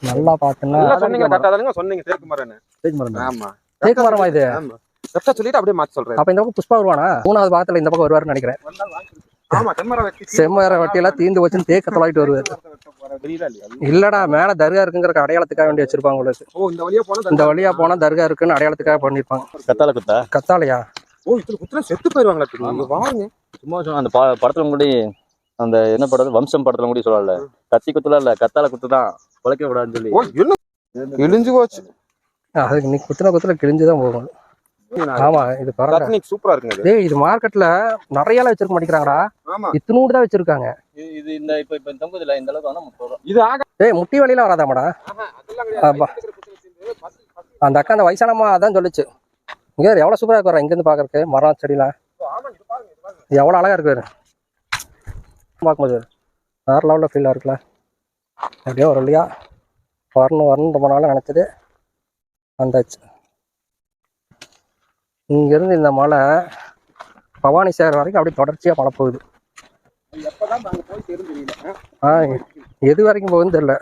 நல்லா பாத்தீங்கன்னா சொன்னீங்க கரெக்டா சொன்னீங்க. தேக்கு மரம். ஆமா தேக்கு மரமா இது? கரெக்டா சொல்லிட்டு அப்படியே மாத்தி சொல்றேன். அப்ப இந்த பக்கம் புஷ்பா வருவானா? 3வது பாகத்துல இந்த பக்கம் வருவாருன்னு நினைக்கிறேன். ஆமா செம்மர வெட்டி எல்லாம் தீந்து வச்சு தேக்க தொலைட்டு வருவாரு. இல்லடா மேல தர்கா இருக்குங்கிற அடையாளத்துக்காக வேண்டி வச்சிருப்பாங்க உங்களுக்கு. இந்த வழியா போனா தர்கா இருக்குன்னு அடையாளத்துக்காக பண்ணிருப்பாங்க. கத்தால குத்தா? கத்தாலையா? குத்துனா செத்து போயிருவாங்களா? பாருங்க சும்மா அந்த படத்துல முன்னாடி அந்த என்ன படம் வம்சம் படத்துல கூட சொல்லல, கத்தி குத்துல இல்ல கத்தால குத்துதான் உழைக்க கூடாதுன்னு சொல்லி இழிஞ்சு போச்சு. அதுக்கு நீ குத்துன கிழிஞ்சுதான் போகும். ஆமா இது பரவாயில்ல, சூப்பரா இருக்குங்க. டேய் இது மார்க்கெட்ல நிறைய எல்லாம் வச்சிருக்க மாட்டேங்கிறாங்கடா. இத்தனூடு தான் வச்சிருக்காங்க. இது இந்த இப்ப தொங்குதுல இந்த அளவுக்கு வேணா போறோம். இது ஆக டேய் முட்டி வழியில வராதாமாடா? அந்த அக்கா அந்த வயசானம்மா அதான் சொல்லுச்சு. இங்க எவ்வளவு சூப்பரா இருக்கு இங்க இருந்து பாக்குறதுக்கு மரம் செடிலாம் எவ்வளவு அழகா இருக்கு பார்க்கும்போது. வேற லெவலில் ஃபீலாக இருக்குல்ல. அப்படியே ஒரு வழியா வரணும் ரொம்ப நாளாக நினச்சது வந்தாச்சு. இங்கேருந்து இந்த மலை பவானி சேர் வரைக்கும் அப்படியே தொடர்ச்சியாக மழை போகுது. எது வரைக்கும் போகுதுன்னு தெரியல.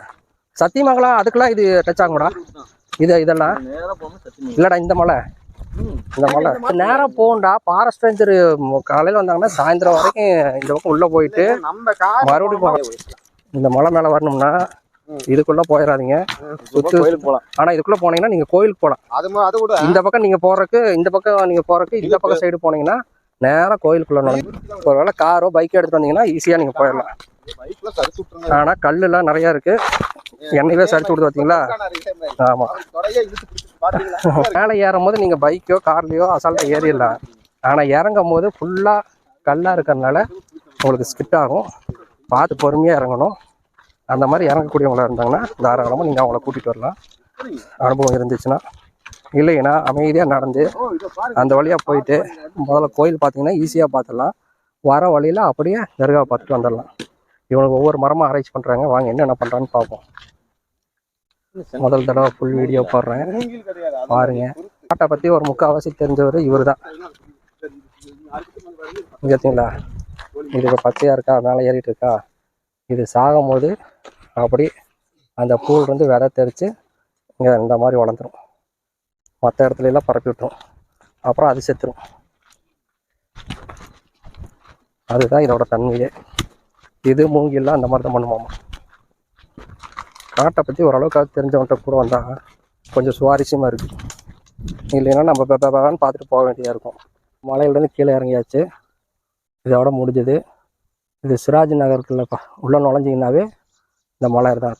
சத்தியமங்கலம் அதுக்கெல்லாம் இது டச் ஆகும்டா. இதெல்லாம் இல்லைடா இந்த மலை நேரம் போகும்டா. ஃபாரஸ்ட் ரேஞ்சர் காலையில் வந்தாங்கன்னா சாயந்தரம் வரைக்கும் இந்த பக்கம் உள்ளே போயிட்டு மறுபடியும் போகலாம். இந்த மலை மேலே வரணும்னா இதுக்குள்ள போயிடாதீங்க, சுற்றி போகலாம். ஆனால் இதுக்குள்ள போனீங்கன்னா நீங்கள் கோயிலுக்கு போகலாம். இந்த பக்கம் நீங்கள் போறதுக்கு இந்த பக்கம் சைடு போனீங்கன்னா நேராக கோயிலுக்குள்ள நுழைஞ்சு ஒருவேளை காரோ பைக்கோ எடுத்துட்டு வந்தீங்கன்னா ஈஸியாக நீங்கள் போயிடலாம். ஆனால் கல்லுலாம் நிறையா இருக்கு. என்னையே சரிச்சு விடுது பார்த்தீங்களா? ஆமாம், மேலே ஏறும் போது நீங்கள் பைக்கோ கார்லையோ அசால்ட்டாக ஏறிடலாம். ஆனால் இறங்கும் போது ஃபுல்லாக கல்லாக இருக்கிறதுனால உங்களுக்கு ஸ்கிட் ஆகும். பார்த்து பொறுமையாக இறங்கணும். அந்த மாதிரி இறங்கக்கூடியவங்களா இருந்தாங்கன்னா தாராளமாக நீங்கள் அவங்கள கூட்டிகிட்டு வரலாம், அனுபவம் இருந்துச்சுன்னா. இல்லைன்னா அமைதியாக நடந்து அந்த வழியாக போயிட்டு முதல்ல கோயில் பார்த்தீங்கன்னா ஈஸியாக பார்த்துடலாம். வர வழியில் அப்படியே தர்காவை பார்த்துட்டு வந்துடலாம். இவனுக்கு ஒவ்வொரு மரமாக அரேஞ்ச் பண்ணுறாங்க. வாங்க என்னென்ன பண்ணுறான்னு பார்ப்போம். முதல் தடவை ஃபுல் வீடியோ போடுறேன் பாருங்க. காட்டை பற்றி ஒரு முக்கால்வாசி தெரிஞ்சவர் இவர் தான். பார்த்தீங்களா, இதுக்கு பச்சையாக இருக்கா, மேலே ஏறிட்டு இருக்கா. இது சாகும் போது அப்படி அந்த பூல் வந்து விதை தெரித்து இங்கே இந்த மாதிரி வளர்ந்துடும். மற்ற இடத்துல எல்லாம் பரப்பி விட்டுரும். அப்புறம் அது செத்துரும். அதுதான் இதோட தன்மையே. இது மூங்கிலாம் அந்த மாதிரி தான் பண்ணுமாமா. காட்டை பற்றி ஓரளவுக்கு தெரிஞ்சவன்கிட்ட கூட வந்தால் கொஞ்சம் சுவாரஸ்யமாக இருக்குது. இல்லைன்னா நம்ம பேப்பான்னு பார்த்துட்டு போக வேண்டியதாக இருக்கும். மலையிலேருந்து கீழே இறங்கியாச்சு. இதோட முடிஞ்சது. இது சிராஜ் நகருக்குள்ளப்பா. உள்ளே நுழைஞ்சிங்கன்னாவே இந்த மலை தான்.